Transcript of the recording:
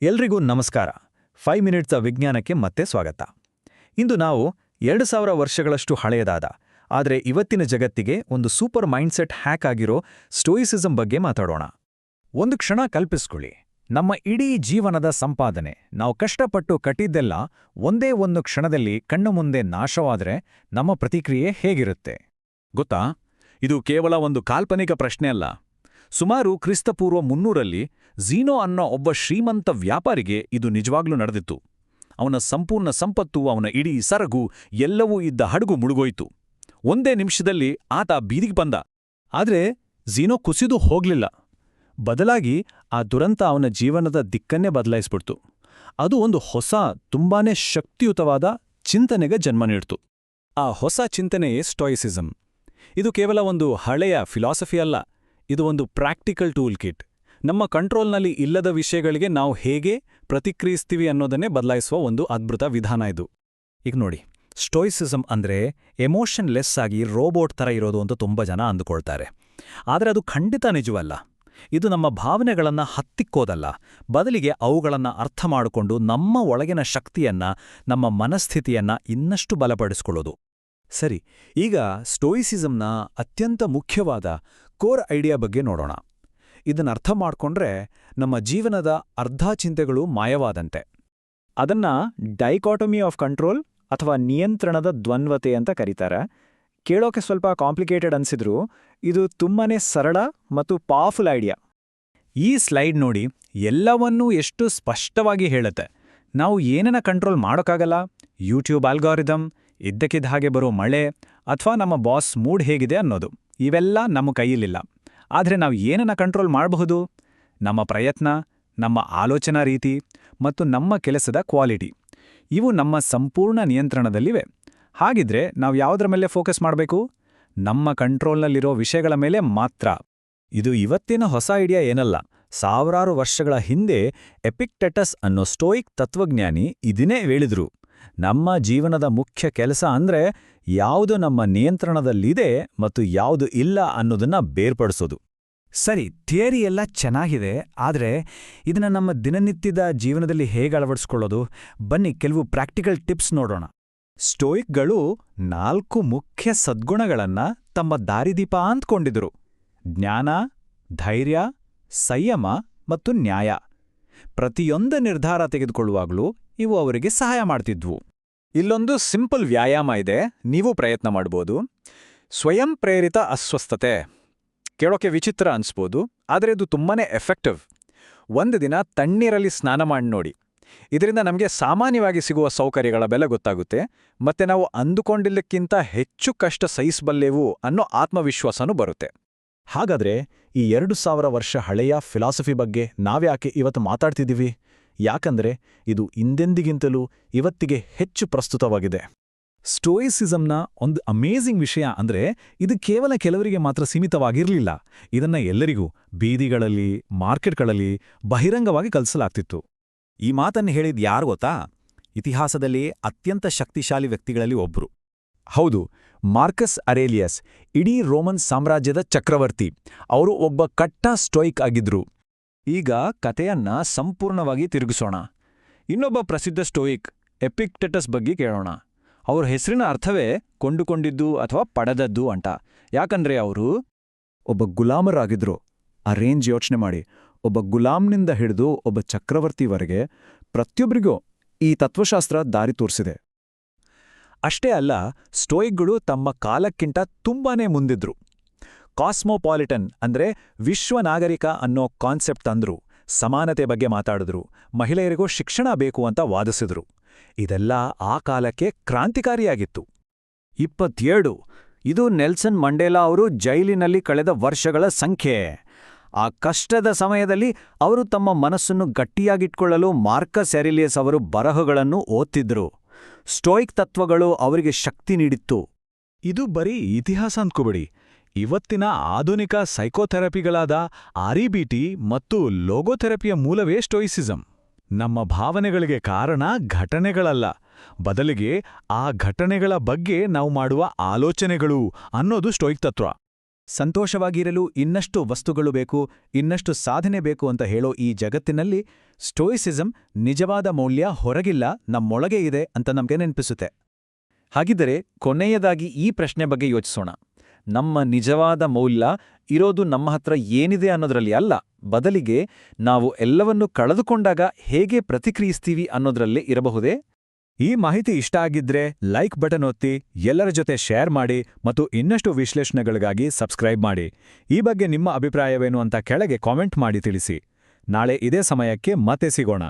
ಎಲ್ರಿಗೂ ನಮಸ್ಕಾರ. 5 ಮಿನಿಟ್ಸ್ ವಿಜ್ಞಾನಕ್ಕೆ ಮತ್ತೆ ಸ್ವಾಗತ. ಇಂದು ನಾವು 2000 ವರ್ಷಗಳಷ್ಟು ಹಳೆಯದಾದ ಆದರೆ ಇವತ್ತಿನ ಜಗತ್ತಿಗೆ ಒಂದು ಸೂಪರ್ ಮೈಂಡ್ಸೆಟ್ ಹ್ಯಾಕ್ ಆಗಿರೋ ಸ್ಟೋಯಿಸಿಸಂ ಬಗ್ಗೆ ಮಾತಾಡೋಣ. ಒಂದು ಕ್ಷಣ ಕಲ್ಪಿಸ್ಕೊಳ್ಳಿ, ನಮ್ಮ ಇಡೀ ಜೀವನದ ಸಂಪಾದನೆ, ನಾವು ಕಷ್ಟಪಟ್ಟು ಕಟ್ಟಿದ್ದೆಲ್ಲ ಒಂದೇ ಒಂದು ಕ್ಷಣದಲ್ಲಿ ಕಣ್ಣು ಮುಂದೆ ನಾಶವಾದರೆ ನಮ್ಮ ಪ್ರತಿಕ್ರಿಯೆ ಹೇಗಿರುತ್ತೆ ಗೊತ್ತಾ? ಇದು ಕೇವಲ ಒಂದು ಕಾಲ್ಪನಿಕ ಪ್ರಶ್ನೆ ಅಲ್ಲ. ಸುಮಾರು ಕ್ರಿಸ್ತಪೂರ್ವ 300ರಲ್ಲಿ ಝೀನೋ ಅನ್ನೋ ಒಬ್ಬ ಶ್ರೀಮಂತ ವ್ಯಾಪಾರಿಗೆ ಇದು ನಿಜವಾಗ್ಲೂ ನಡೆದಿತ್ತು. ಅವನ ಸಂಪೂರ್ಣ ಸಂಪತ್ತು, ಅವನ ಇಡೀ ಸರಗು, ಎಲ್ಲವೂ ಇದ್ದ ಹಡಗು ಮುಳುಗೋಯ್ತು. ಒಂದೇ ನಿಮಿಷದಲ್ಲಿ ಆತ ಬೀದಿಗೆ ಬಂದ. ಆದರೆ ಝೀನೋ ಕುಸಿದು ಹೋಗ್ಲಿಲ್ಲ. ಬದಲಾಗಿ ಆ ದುರಂತ ಅವನ ಜೀವನದ ದಿಕ್ಕನ್ನೇ ಬದಲಾಯಿಸ್ಬಿಡ್ತು. ಅದು ಒಂದು ಹೊಸ, ತುಂಬಾನೇ ಶಕ್ತಿಯುತವಾದ ಚಿಂತನೆಗೆ ಜನ್ಮ ನೀಡ್ತು. ಆ ಹೊಸ ಚಿಂತನೆಯೇ ಸ್ಟೋಯಿಸಿಸಂ. ಇದು ಕೇವಲ ಒಂದು ಹಳೆಯ ಫಿಲಾಸಫಿ ಅಲ್ಲ, ಇದು ಒಂದು ಪ್ರಾಕ್ಟಿಕಲ್ ಟೂಲ್ ಕಿಟ್. ನಮ್ಮ ಕಂಟ್ರೋಲ್ನಲ್ಲಿ ಇಲ್ಲದ ವಿಷಯಗಳಿಗೆ ನಾವು ಹೇಗೆ ಪ್ರತಿಕ್ರಿಯಿಸ್ತೀವಿ ಅನ್ನೋದನ್ನೇ ಬದಲಾಯಿಸುವ ಒಂದು ಅದ್ಭುತ ವಿಧಾನ ಇದು. ಈಗ ನೋಡಿ, ಸ್ಟೋಯಿಸಿಸಂ ಅಂದ್ರೆ ಎಮೋಷನ್ಲೆಸ್ ಆಗಿ ರೋಬೋಟ್ ಥರ ಇರೋದು ಅಂತ ತುಂಬ ಜನ ಅಂದುಕೊಳ್ತಾರೆ. ಆದರೆ ಅದು ಖಂಡಿತ ನಿಜವಲ್ಲ. ಇದು ನಮ್ಮ ಭಾವನೆಗಳನ್ನು ಹತ್ತಿಕ್ಕೋದಲ್ಲ, ಬದಲಿಗೆ ಅವುಗಳನ್ನು ಅರ್ಥ ಮಾಡಿಕೊಂಡು ನಮ್ಮ ಒಳಗಿನ ಶಕ್ತಿಯನ್ನ, ನಮ್ಮ ಮನಸ್ಥಿತಿಯನ್ನ ಇನ್ನಷ್ಟು ಬಲಪಡಿಸ್ಕೊಳ್ಳೋದು. ಸರಿ, ಈಗ ಸ್ಟೋಯಿಸಿಸಂನ ಅತ್ಯಂತ ಮುಖ್ಯವಾದ ಕೋರ್ ಐಡಿಯಾ ಬಗ್ಗೆ ನೋಡೋಣ. ಇದನ್ನರ್ಥ ಮಾಡ್ಕೊಂಡ್ರೆ ನಮ್ಮ ಜೀವನದ ಅರ್ಧ ಚಿಂತೆಗಳು ಮಾಯವಾದಂತೆ. ಅದನ್ನ ಡೈಕಾಟಮಿ ಆಫ್ ಕಂಟ್ರೋಲ್ ಅಥವಾ ನಿಯಂತ್ರಣದ ದ್ವಂದ್ವತೆ ಅಂತ ಕರೀತಾರೆ. ಕೇಳೋಕೆ ಸ್ವಲ್ಪ ಕಾಂಪ್ಲಿಕೇಟೆಡ್ ಅನ್ಸಿದ್ರೂ ಇದು ತುಂಬಾನೇ ಸರಳ ಮತ್ತು ಪವರ್ಫುಲ್ ಐಡಿಯಾ. ಈ ಸ್ಲೈಡ್ ನೋಡಿ, ಎಲ್ಲವನ್ನೂ ಎಷ್ಟು ಸ್ಪಷ್ಟವಾಗಿ ಹೇಳುತ್ತೆ. ನಾವು ಏನನ್ನ ಕಂಟ್ರೋಲ್ ಮಾಡೋಕ್ಕಾಗಲ್ಲ. ಯೂಟ್ಯೂಬ್ ಆಲ್ಗಾರಿದಮ್, ಇದ್ದಕ್ಕಿದ್ದ ಹಾಗೆ ಬರೋ ಮಳೆ, ಅಥವಾ ನಮ್ಮ ಬಾಸ್ ಮೂಡ್ ಹೇಗಿದೆ ಅನ್ನೋದು, ಇವೆಲ್ಲ ನಮ್ಮ ಕೈಯಲ್ಲಿಲ್ಲ. ಆದರೆ ನಾವು ಏನನ್ನ ಕಂಟ್ರೋಲ್ ಮಾಡಬಹುದು? ನಮ್ಮ ಪ್ರಯತ್ನ, ನಮ್ಮ ಆಲೋಚನಾ ರೀತಿ ಮತ್ತು ನಮ್ಮ ಕೆಲಸದ ಕ್ವಾಲಿಟಿ. ಇವು ನಮ್ಮ ಸಂಪೂರ್ಣ ನಿಯಂತ್ರಣದಲ್ಲಿವೆ. ಹಾಗಿದ್ರೆ ನಾವು ಯಾವುದರ ಮೇಲೆ ಫೋಕಸ್ ಮಾಡಬೇಕು? ನಮ್ಮ ಕಂಟ್ರೋಲ್ನಲ್ಲಿರೋ ವಿಷಯಗಳ ಮೇಲೆ ಮಾತ್ರ. ಇದು ಇವತ್ತಿನ ಹೊಸ ಐಡಿಯಾ ಏನಲ್ಲ. ಸಾವಿರಾರು ವರ್ಷಗಳ ಹಿಂದೆ ಎಪಿಕ್ಟೆಟಸ್ ಅನ್ನೋ ಸ್ಟೋಯಿಕ್ ತತ್ವಜ್ಞಾನಿ ಇದನ್ನೇ ಹೇಳಿದ್ರು. ನಮ್ಮ ಜೀವನದ ಮುಖ್ಯ ಕೆಲಸ ಅಂದ್ರೆ ಯಾವುದು ನಮ್ಮ ನಿಯಂತ್ರಣದಲ್ಲಿದೆ ಮತ್ತು ಯಾವುದು ಇಲ್ಲ ಅನ್ನೋದನ್ನ ಬೇರ್ಪಡಿಸೋದು. ಸರಿ, ಥಿಯರಿ ಎಲ್ಲ ಚೆನ್ನಾಗಿದೆ, ಆದರೆ ಇದನ್ನ ನಮ್ಮ ದಿನನಿತ್ಯದ ಜೀವನದಲ್ಲಿ ಹೇಗೆ ಅಳವಡಿಸ್ಕೊಳ್ಳೋದು? ಬನ್ನಿ ಕೆಲವು ಪ್ರಾಕ್ಟಿಕಲ್ ಟಿಪ್ಸ್ ನೋಡೋಣ. ಸ್ಟೋಯಿಕ್ಗಳು 4 ಮುಖ್ಯ ಸದ್ಗುಣಗಳನ್ನ ತಮ್ಮ ದಾರಿದೀಪ ಅಂದ್ಕೊಂಡಿದ್ರು: ಜ್ಞಾನ, ಧೈರ್ಯ, ಸಂಯಮ ಮತ್ತು ನ್ಯಾಯ. ಪ್ರತಿಯೊಂದು ನಿರ್ಧಾರ ತೆಗೆದುಕೊಳ್ಳುವಾಗಲೂ ಇವು ಅವರಿಗೆ ಸಹಾಯ ಮಾಡ್ತಿದ್ವು. ಇಲ್ಲೊಂದು ಸಿಂಪಲ್ ವ್ಯಾಯಾಮ ಇದೆ, ನೀವು ಪ್ರಯತ್ನ ಮಾಡ್ಬೋದು. ಸ್ವಯಂ ಪ್ರೇರಿತ ಅಸ್ವಸ್ಥತೆ. ಕೇಳೋಕೆ ವಿಚಿತ್ರ ಅನ್ಸ್ಬೋದು, ಆದರೆ ಇದು ತುಂಬಾನೇ ಎಫೆಕ್ಟಿವ್. ಒಂದು ದಿನ ತಣ್ಣೀರಲ್ಲಿ ಸ್ನಾನ ಮಾಡಿ ನೋಡಿ. ಇದರಿಂದ ನಮಗೆ ಸಾಮಾನ್ಯವಾಗಿ ಸಿಗುವ ಸೌಕರ್ಯಗಳ ಬೆಲೆ ಗೊತ್ತಾಗುತ್ತೆ, ಮತ್ತೆ ನಾವು ಅಂದುಕೊಂಡಿದ್ದಕ್ಕಿಂತ ಹೆಚ್ಚು ಕಷ್ಟ ಸಹಿಸಬಲ್ಲೆವು ಅನ್ನೋ ಆತ್ಮವಿಶ್ವಾಸನೂ ಬರುತ್ತೆ. ಹಾಗಾದ್ರೆ ಈ 2000 ವರ್ಷ ಹಳೆಯ ಫಿಲಾಸಫಿ ಬಗ್ಗೆ ನಾವ್ಯಾಕೆ ಇವತ್ತು ಮಾತಾಡ್ತಿದ್ದೀವಿ? ಯಾಕಂದ್ರೆ ಇದು ಹಿಂದೆಂದಿಗಿಂತಲೂ ಇವತ್ತಿಗೆ ಹೆಚ್ಚು ಪ್ರಸ್ತುತವಾಗಿದೆ. ಸ್ಟೋಯಿಸಿಸಂನ ಒಂದು ಅಮೇಜಿಂಗ್ ವಿಷಯ ಅಂದ್ರೆ ಇದು ಕೇವಲ ಕೆಲವರಿಗೆ ಮಾತ್ರ ಸೀಮಿತವಾಗಿರಲಿಲ್ಲ. ಇದನ್ನ ಎಲ್ಲರಿಗೂ ಬೀದಿಗಳಲ್ಲಿ, ಮಾರ್ಕೆಟ್ಗಳಲ್ಲಿ ಬಹಿರಂಗವಾಗಿ ಕಲಿಸಲಾಗ್ತಿತ್ತು. ಈ ಮಾತನ್ನು ಹೇಳಿದ ಯಾರು ಗೊತ್ತಾ? ಇತಿಹಾಸದಲ್ಲಿ ಅತ್ಯಂತ ಶಕ್ತಿಶಾಲಿ ವ್ಯಕ್ತಿಗಳಲ್ಲಿ ಒಬ್ರು. ಹೌದು, ಮಾರ್ಕಸ್ ಅರೇಲಿಯಸ್, ಇಡೀ ರೋಮನ್ ಸಾಮ್ರಾಜ್ಯದ ಚಕ್ರವರ್ತಿ. ಅವರು ಒಬ್ಬ ಕಟ್ಟ ಸ್ಟೋಯಿಕ್ ಆಗಿದ್ರು. ಈಗ ಕಥೆಯನ್ನ ಸಂಪೂರ್ಣವಾಗಿ ತಿರುಗಿಸೋಣ. ಇನ್ನೊಬ್ಬ ಪ್ರಸಿದ್ಧ ಸ್ಟೋಯಿಕ್ ಎಪಿಕ್ಟೆಟಸ್ ಬಗ್ಗೆ ಕೇಳೋಣ. ಅವ್ರ ಹೆಸರಿನ ಅರ್ಥವೇ ಕೊಂಡುಕೊಂಡಿದ್ದು ಅಥವಾ ಪಡೆದದ್ದು ಅಂತ. ಯಾಕಂದ್ರೆ ಅವರು ಒಬ್ಬ ಗುಲಾಮರಾಗಿದ್ರು. ಆ ರೇಂಜ್ ಯೋಚನೆ ಮಾಡಿ. ಒಬ್ಬ ಗುಲಾಮ್ನಿಂದ ಹಿಡಿದು ಒಬ್ಬ ಚಕ್ರವರ್ತಿವರೆಗೆ ಪ್ರತಿಯೊಬ್ಬರಿಗೂ ಈ ತತ್ವಶಾಸ್ತ್ರ ದಾರಿ ತೋರಿಸಿದೆ. ಅಷ್ಟೇ ಅಲ್ಲ, ಸ್ಟೋಯಿಕ್ಗಳು ತಮ್ಮ ಕಾಲಕ್ಕಿಂತ ತುಂಬಾನೇ ಮುಂದಿದ್ರು. ಕಾಸ್ಮೋಪಾಲಿಟನ್ ಅಂದ್ರೆ ವಿಶ್ವ ನಾಗರಿಕ ಅನ್ನೋ ಕಾನ್ಸೆಪ್ಟ್ ತಂದ್ರು. ಸಮಾನತೆ ಬಗ್ಗೆ ಮಾತಾಡಿದ್ರು. ಮಹಿಳೆಯರಿಗೂ ಶಿಕ್ಷಣ ಬೇಕು ಅಂತ ವಾದಿಸಿದ್ರು. ಇದೆಲ್ಲ ಆ ಕಾಲಕ್ಕೆ ಕ್ರಾಂತಿಕಾರಿಯಾಗಿತ್ತು. 27 ಇದು ನೆಲ್ಸನ್ ಮಂಡೇಲಾ ಅವರು ಜೈಲಿನಲ್ಲಿ ಕಳೆದ ವರ್ಷಗಳ ಸಂಖ್ಯೆ. ಆ ಕಷ್ಟದ ಸಮಯದಲ್ಲಿ ಅವರು ತಮ್ಮ ಮನಸ್ಸನ್ನು ಗಟ್ಟಿಯಾಗಿಟ್ಕೊಳ್ಳಲು ಮಾರ್ಕಸ್ ಅರೇಲಿಯಸ್ ಅವರು ಬರಹಗಳನ್ನು ಓದ್ತಿದ್ರು. ಸ್ಟೋಯಿಕ್ ತತ್ವಗಳು ಅವರಿಗೆ ಶಕ್ತಿ ನೀಡಿತ್ತು. ಇದು ಬರೀ ಇತಿಹಾಸ ಅಂದ್ಕೋಬೇಡಿ. ಇವತ್ತಿನ ಆಧುನಿಕ ಸೈಕೋಥೆರಪಿಗಳಾದ ಆರ್ಇಬಿಟಿ ಮತ್ತು ಲೋಗೋಥೆರಪಿಯ ಮೂಲವೇ ಸ್ಟೋಯಿಸಿಸಂ. ನಮ್ಮ ಭಾವನೆಗಳಿಗೆ ಕಾರಣ ಘಟನೆಗಳಲ್ಲ, ಬದಲಿಗೆ ಆ ಘಟನೆಗಳ ಬಗ್ಗೆ ನಾವು ಮಾಡುವ ಆಲೋಚನೆಗಳು ಅನ್ನೋದು ಸ್ಟೋಯಿಕ್ ತತ್ವ. ಸಂತೋಷವಾಗಿರಲು ಇನ್ನಷ್ಟು ವಸ್ತುಗಳು ಬೇಕು, ಇನ್ನಷ್ಟು ಸಾಧನೆ ಬೇಕು ಅಂತ ಹೇಳೋ ಈ ಜಗತ್ತಿನಲ್ಲಿ ಸ್ಟೋಯಿಸಿಸಂ ನಿಜವಾದ ಮೌಲ್ಯ ಹೊರಗಿಲ್ಲ, ನಮ್ಮೊಳಗೆ ಇದೆ ಅಂತ ನಮಗೆ ನೆನಪಿಸುತ್ತೆ. ಹಾಗಿದ್ದರೆ ಕೊನೆಯದಾಗಿ ಈ ಪ್ರಶ್ನೆ ಬಗ್ಗೆ ಯೋಚಿಸೋಣ. ನಮ್ಮ ನಿಜವಾದ ಮೌಲ್ಯ ಇರೋದು ನಮ್ಮ ಹತ್ರ ಏನಿದೆ ಅನ್ನೋದ್ರಲ್ಲಿ ಅಲ್ಲ, ಬದಲಿಗೆ ನಾವು ಎಲ್ಲವನ್ನೂ ಕಳೆದುಕೊಂಡಾಗ ಹೇಗೆ ಪ್ರತಿಕ್ರಿಯಿಸ್ತೀವಿ ಅನ್ನೋದ್ರಲ್ಲೇ ಇರಬಹುದೇ? ಈ ಮಾಹಿತಿ ಇಷ್ಟ ಆಗಿದ್ರೆ ಲೈಕ್ ಬಟನ್ ಒತ್ತಿ, ಎಲ್ಲರ ಜೊತೆ ಶೇರ್ ಮಾಡಿ ಮತ್ತು ಇನ್ನಷ್ಟು ವಿಶ್ಲೇಷಣೆಗಳಿಗಾಗಿ ಸಬ್ಸ್ಕ್ರೈಬ್ ಮಾಡಿ. ಈ ಬಗ್ಗೆ ನಿಮ್ಮ ಅಭಿಪ್ರಾಯವೇನು ಅಂತ ಕೆಳಗೆ ಕಾಮೆಂಟ್ ಮಾಡಿ ತಿಳಿಸಿ. ನಾಳೆ ಇದೇ ಸಮಯಕ್ಕೆ ಮತ್ತೆ ಸಿಗೋಣ.